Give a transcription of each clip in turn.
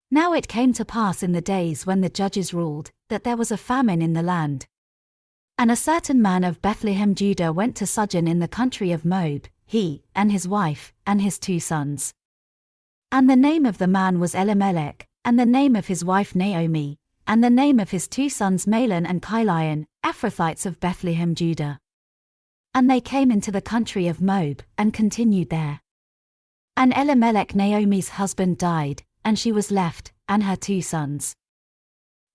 Now it came to pass in the days when the judges ruled, that there was a famine in the land. And a certain man of Bethlehem Judah went to sojourn in the country of Moab, he, and his wife, and his 2 sons. And the name of the man was Elimelech, and the name of his wife Naomi, and the name of his 2 sons Mahlon and Chilion, Ephrathites of Bethlehem Judah. And they came into the country of Moab, and continued there. And Elimelech Naomi's husband died, and she was left, and her 2 sons.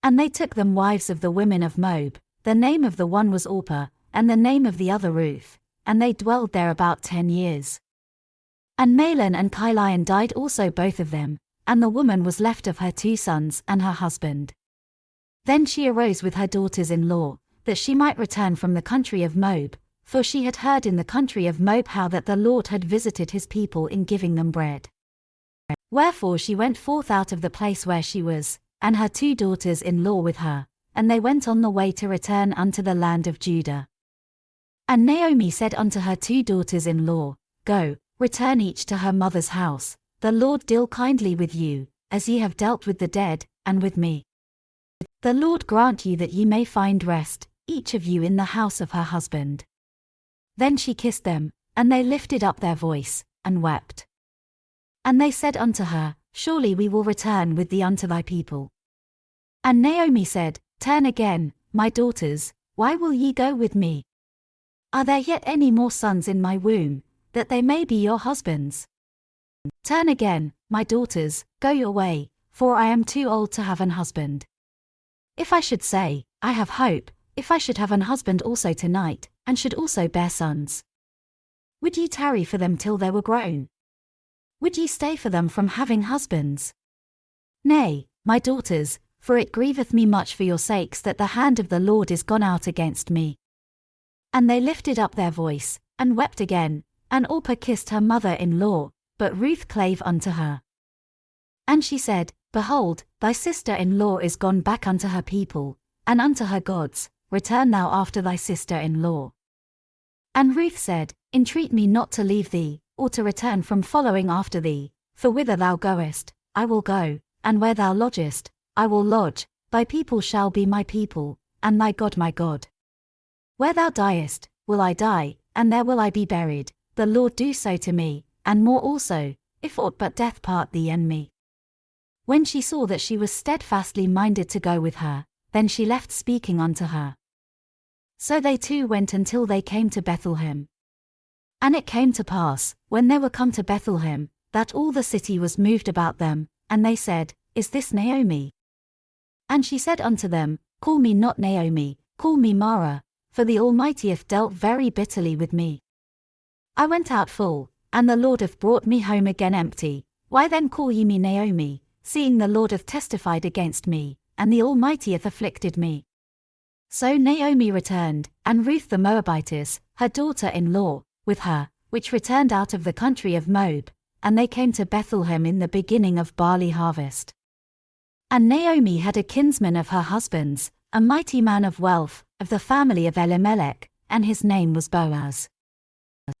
And they took them wives of the women of Moab, the name of the one was Orpah, and the name of the other Ruth, and they dwelled there about 10 years. And Mahlon and Chilion died also both of them, and the woman was left of her 2 sons and her husband. Then she arose with her daughters-in-law, that she might return from the country of Moab, for she had heard in the country of Moab how that the Lord had visited his people in giving them bread. Wherefore she went forth out of the place where she was, and her 2 daughters-in-law with her, and they went on the way to return unto the land of Judah. And Naomi said unto her 2 daughters-in-law, Go, return each to her mother's house, the Lord deal kindly with you, as ye have dealt with the dead, and with me. The Lord grant you that ye may find rest, each of you in the house of her husband. Then she kissed them, and they lifted up their voice, and wept. And they said unto her, Surely we will return with thee unto thy people. And Naomi said, Turn again, my daughters, why will ye go with me? Are there yet any more sons in my womb, that they may be your husbands? Turn again, my daughters, go your way, for I am too old to have an husband. If I should say, I have hope, if I should have an husband also tonight, and should also bear sons. Would ye tarry for them till they were grown? Would ye stay for them from having husbands? Nay, my daughters, for it grieveth me much for your sakes that the hand of the Lord is gone out against me. And they lifted up their voice, and wept again, and Orpah kissed her mother-in-law, but Ruth clave unto her. And she said, Behold, thy sister-in-law is gone back unto her people, and unto her gods, return thou after thy sister-in-law. And Ruth said, Entreat me not to leave thee, or to return from following after thee, for whither thou goest, I will go, and where thou lodgest, I will lodge, thy people shall be my people, and thy God my God. Where thou diest, will I die, and there will I be buried, the Lord do so to me, and more also, if aught but death part thee and me. When she saw that she was steadfastly minded to go with her, then she left speaking unto her. So they 2 went until they came to Bethlehem. And it came to pass, when they were come to Bethlehem, that all the city was moved about them, and they said, Is this Naomi? And she said unto them, Call me not Naomi, call me Mara, for the Almighty hath dealt very bitterly with me. I went out full, and the Lord hath brought me home again empty. Why then call ye me Naomi, seeing the Lord hath testified against me, and the Almighty hath afflicted me? So Naomi returned, and Ruth the Moabitess, her daughter-in-law, with her, which returned out of the country of Moab, and they came to Bethlehem in the beginning of barley harvest. And Naomi had a kinsman of her husband's, a mighty man of wealth, of the family of Elimelech, and his name was Boaz.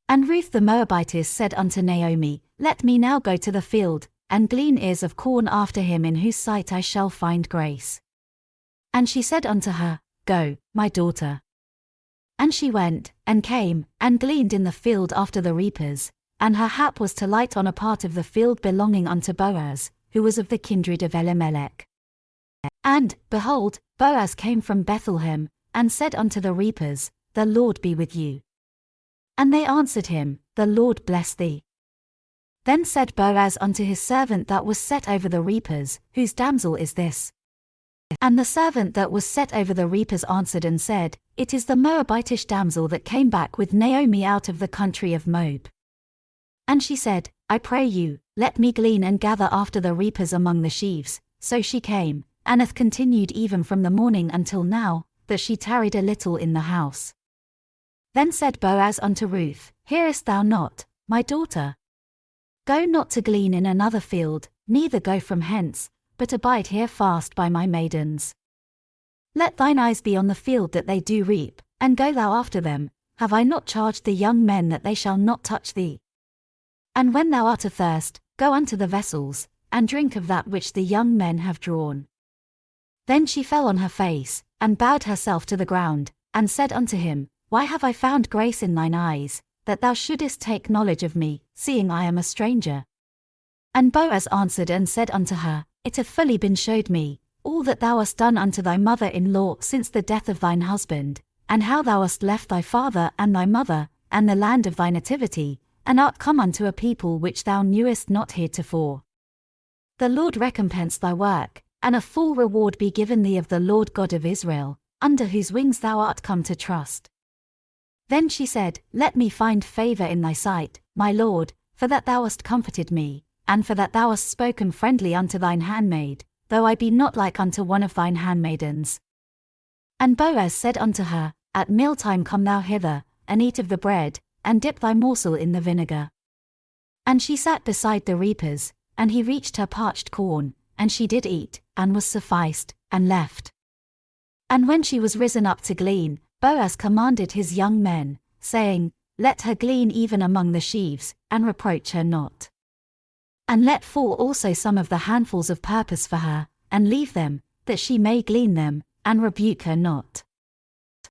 And Ruth the Moabitess said unto Naomi, Let me now go to the field, and glean ears of corn after him in whose sight I shall find grace. And she said unto her, Go, my daughter. And she went, and came, and gleaned in the field after the reapers, and her hap was to light on a part of the field belonging unto Boaz, who was of the kindred of Elimelech. And, behold, Boaz came from Bethlehem, and said unto the reapers, The Lord be with you. And they answered him, The Lord bless thee. Then said Boaz unto his servant that was set over the reapers, Whose damsel is this? And the servant that was set over the reapers answered and said, It is the Moabitish damsel that came back with Naomi out of the country of Moab. And she said, I pray you, let me glean and gather after the reapers among the sheaves. So she came, and hath continued even from the morning until now, that she tarried a little in the house. Then said Boaz unto Ruth, Hearest thou not, my daughter? Go not to glean in another field, neither go from hence, but abide here fast by my maidens. Let thine eyes be on the field that they do reap, and go thou after them. Have I not charged the young men that they shall not touch thee? And when thou art athirst, go unto the vessels, and drink of that which the young men have drawn. Then she fell on her face, and bowed herself to the ground, and said unto him, Why have I found grace in thine eyes, that thou shouldest take knowledge of me, seeing I am a stranger? And Boaz answered and said unto her, It hath fully been showed me, all that thou hast done unto thy mother-in-law since the death of thine husband, and how thou hast left thy father and thy mother, and the land of thy nativity, and art come unto a people which thou knewest not heretofore. The Lord recompense thy work, and a full reward be given thee of the Lord God of Israel, under whose wings thou art come to trust. Then she said, Let me find favor in thy sight, my Lord, for that thou hast comforted me, and for that thou hast spoken friendly unto thine handmaid, though I be not like unto one of thine handmaidens. And Boaz said unto her, At mealtime come thou hither, and eat of the bread, and dip thy morsel in the vinegar. And she sat beside the reapers, and he reached her parched corn, and she did eat, and was sufficed, and left. And when she was risen up to glean, Boaz commanded his young men, saying, Let her glean even among the sheaves, and reproach her not. And let fall also some of the handfuls of purpose for her, and leave them, that she may glean them, and rebuke her not.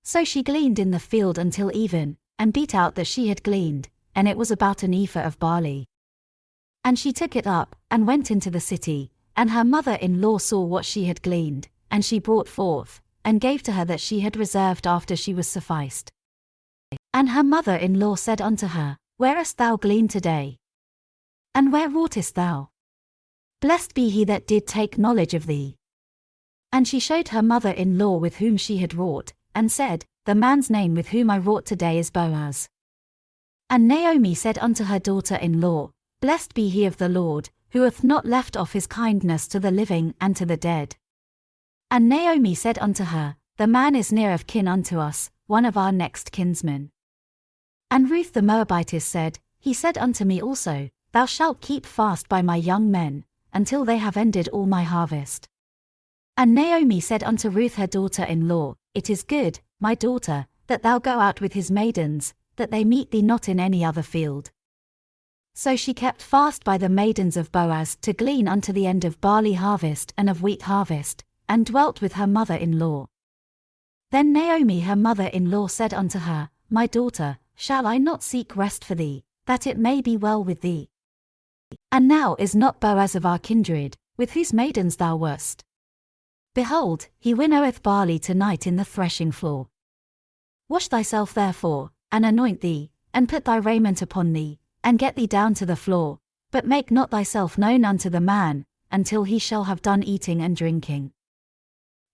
So she gleaned in the field until even, and beat out that she had gleaned, and it was about an ephah of barley. And she took it up, and went into the city, and her mother-in-law saw what she had gleaned, and she brought forth, and gave to her that she had reserved after she was sufficed. And her mother-in-law said unto her, Where hast thou gleaned today? And where wroughtest thou? Blessed be he that did take knowledge of thee. And she showed her mother-in-law with whom she had wrought, and said, The man's name with whom I wrought today is Boaz. And Naomi said unto her daughter-in-law, Blessed be he of the Lord, who hath not left off his kindness to the living and to the dead. And Naomi said unto her, The man is near of kin unto us, one of our next kinsmen. And Ruth the Moabitess said, He said unto me also, Thou shalt keep fast by my young men, until they have ended all my harvest. And Naomi said unto Ruth her daughter-in-law, It is good, my daughter, that thou go out with his maidens, that they meet thee not in any other field. So she kept fast by the maidens of Boaz to glean unto the end of barley harvest and of wheat harvest, and dwelt with her mother-in-law. Then Naomi her mother-in-law said unto her, My daughter, shall I not seek rest for thee, that it may be well with thee? And now is not Boaz of our kindred, with whose maidens thou wast? Behold, he winnoweth barley tonight in the threshing floor. Wash thyself therefore, and anoint thee, and put thy raiment upon thee, and get thee down to the floor, but make not thyself known unto the man, until he shall have done eating and drinking.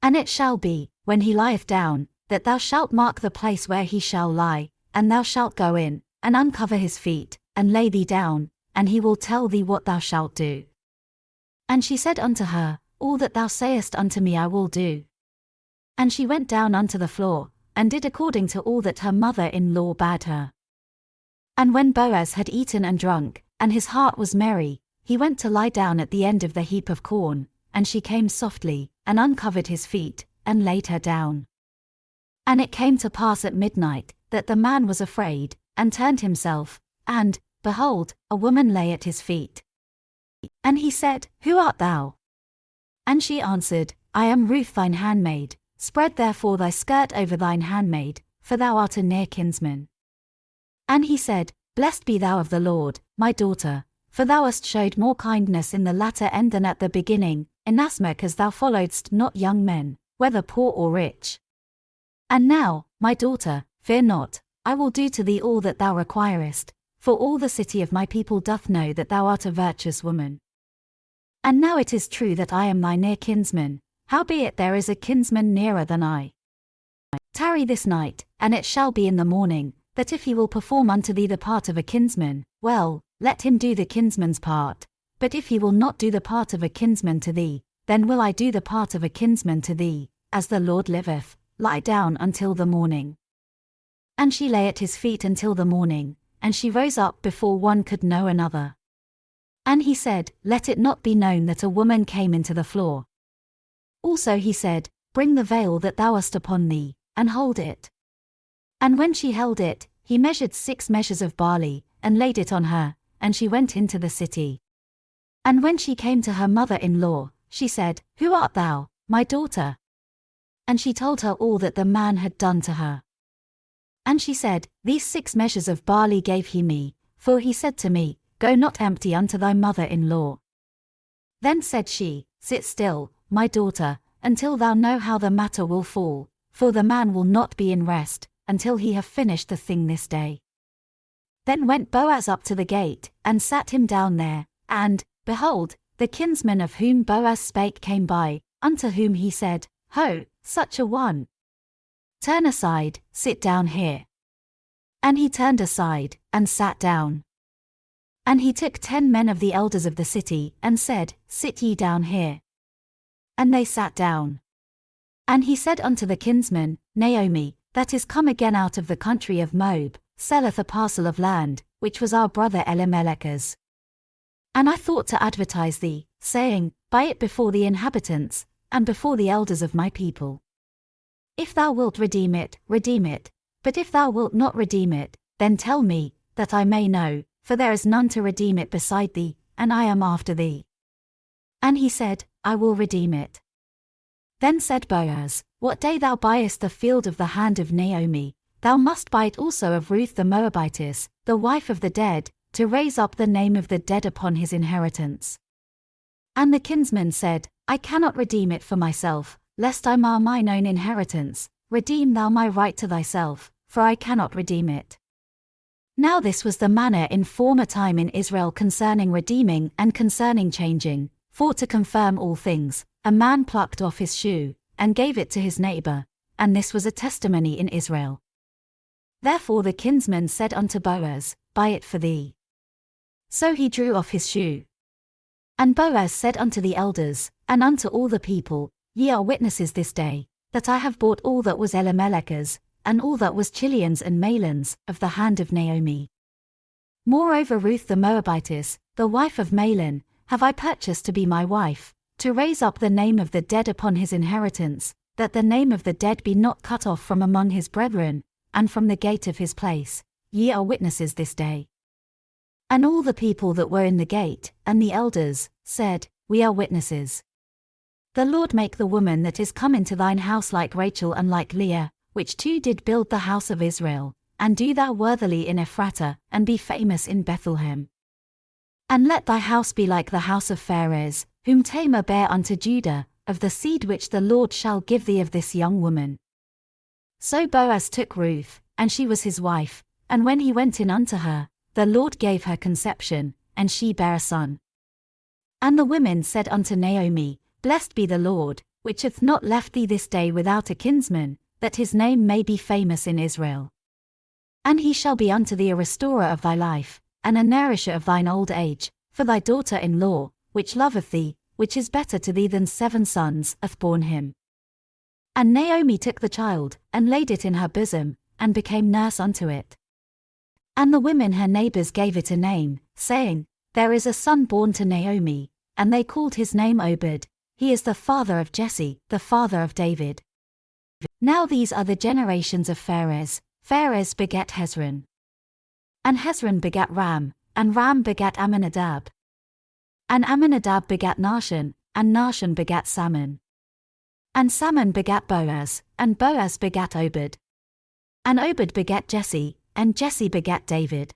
And it shall be, when he lieth down, that thou shalt mark the place where he shall lie, and thou shalt go in, and uncover his feet, and lay thee down, and he will tell thee what thou shalt do. And she said unto her, All that thou sayest unto me I will do. And she went down unto the floor, and did according to all that her mother-in-law bade her. And when Boaz had eaten and drunk, and his heart was merry, he went to lie down at the end of the heap of corn, and she came softly, and uncovered his feet, and laid her down. And it came to pass at midnight, that the man was afraid, and turned himself, and, behold, a woman lay at his feet. And he said, Who art thou? And she answered, I am Ruth thine handmaid, spread therefore thy skirt over thine handmaid, for thou art a near kinsman. And he said, Blessed be thou of the Lord, my daughter, for thou hast showed more kindness in the latter end than at the beginning, inasmuch as thou followedst not young men, whether poor or rich. And now, my daughter, fear not, I will do to thee all that thou requirest, for all the city of my people doth know that thou art a virtuous woman. And now it is true that I am thy near kinsman, howbeit there is a kinsman nearer than I. Tarry this night, and it shall be in the morning, that if he will perform unto thee the part of a kinsman, well, let him do the kinsman's part, but if he will not do the part of a kinsman to thee, then will I do the part of a kinsman to thee, as the Lord liveth, lie down until the morning. And she lay at his feet until the morning, and she rose up before one could know another. And he said, Let it not be known that a woman came into the floor. Also he said, Bring the veil that thou hast upon thee, and hold it. And when she held it, he measured 6 measures of barley, and laid it on her, and she went into the city. And when she came to her mother-in-law, she said, "Who art thou, my daughter?" And she told her all that the man had done to her. And she said, "These 6 measures of barley gave he me, for he said to me, Go not empty unto thy mother-in-law." Then said she, "Sit still, my daughter, until thou know how the matter will fall, for the man will not be in rest, until he have finished the thing this day." Then went Boaz up to the gate, and sat him down there, and, behold, the kinsman of whom Boaz spake came by, unto whom he said, "Ho, such a one! Turn aside, sit down here." And he turned aside, and sat down. And he took 10 men of the elders of the city, and said, "Sit ye down here." And they sat down. And he said unto the kinsman, "Naomi, that is come again out of the country of Moab, selleth a parcel of land, which was our brother Elimelech's. And I thought to advertise thee, saying, Buy it before the inhabitants, and before the elders of my people. If thou wilt redeem it, redeem it, but if thou wilt not redeem it, then tell me, that I may know, for there is none to redeem it beside thee, and I am after thee." And he said, "I will redeem it." Then said Boaz, "What day thou buyest the field of the hand of Naomi, thou must buy it also of Ruth the Moabitess, the wife of the dead, to raise up the name of the dead upon his inheritance." And the kinsman said, "I cannot redeem it for myself, lest I mar mine own inheritance. Redeem thou my right to thyself, for I cannot redeem it." Now this was the manner in former time in Israel concerning redeeming and concerning changing, for to confirm all things, a man plucked off his shoe, and gave it to his neighbor, and this was a testimony in Israel. Therefore the kinsman said unto Boaz, "Buy it for thee." So he drew off his shoe. And Boaz said unto the elders, and unto all the people, Ye are witnesses this day, that I have bought all that was Elimelech's, and all that was Chilion's and Mahlon's, of the hand of Naomi. Moreover Ruth the Moabitess, the wife of Mahlon, have I purchased to be my wife, to raise up the name of the dead upon his inheritance, that the name of the dead be not cut off from among his brethren, and from the gate of his place. Ye are witnesses this day. And all the people that were in the gate, and the elders, said, We are witnesses. The Lord make the woman that is come into thine house like Rachel and like Leah, which 2 did build the house of Israel, and do thou worthily in Ephratah, and be famous in Bethlehem. And let thy house be like the house of Pharez, whom Tamar bare unto Juda, of the seed which the Lord shall give thee of this young woman. So Boaz took Ruth, and she was his wife, and when he went in unto her, the Lord gave her conception, and she bare a son. And the women said unto Naomi, Blessed be the Lord, which hath not left thee this day without a kinsman, that his name may be famous in Israel. And he shall be unto thee a restorer of thy life, and a nourisher of thine old age, for thy daughter-in-law, which loveth thee, which is better to thee than 7 sons, hath borne him. And Naomi took the child, and laid it in her bosom, and became nurse unto it. And the women her neighbors gave it a name, saying, There is a son born to Naomi, and they called his name Obed. He is the father of Jesse, the father of David. Now these are the generations of Pharez. Pharez begat Hezron. And Hezron begat Ram, and Ram begat Amminadab. And Amminadab begat Nahshon, and Nahshon begat Salmon. And Salmon begat Boaz, and Boaz begat Obed. And Obed begat Jesse, and Jesse begat David.